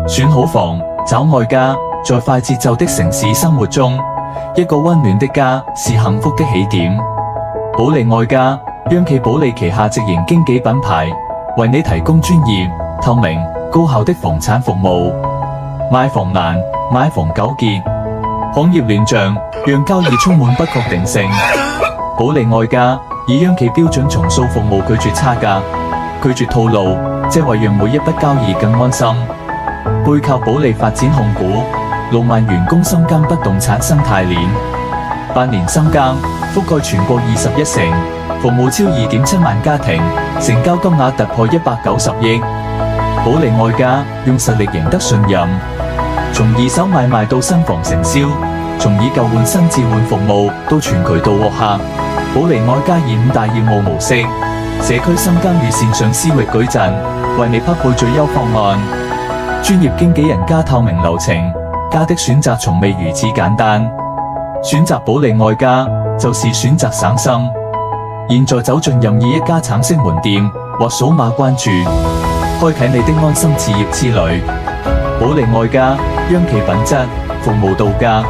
選好房，找愛家。在快節奏的城市生活中，一個溫暖的家是幸福的起點。保利愛家，央企保利旗下直營經紀品牌，為你提供專業、透明、高效的房產服務。買房難，買房糾結，行業亂象讓交易充滿不確定性。保利愛家以央企標準重塑服務，拒絕差價，拒絕套路，即為讓每一筆交易更安心。背靠保利發展控股6萬員工深耕不動產生態鏈，8年深耕，覆蓋全國21城，服務超2.7萬家庭，成交金額突破190億。保利愛家用實力贏得信任，從二手買賣到新房承銷，從以舊換新置換服務到全渠道獲客。保利愛家以5大業務模式，社區深耕與線上私域矩陣，為你匹配最優方案。專業經紀人加透明流程，家的選擇從未如此簡單。選擇保利愛家就是選擇省心。現在走進任意一家橙色門店或數碼關注，開啟你的安心置業之旅。保利愛家，央企品質，服務到家。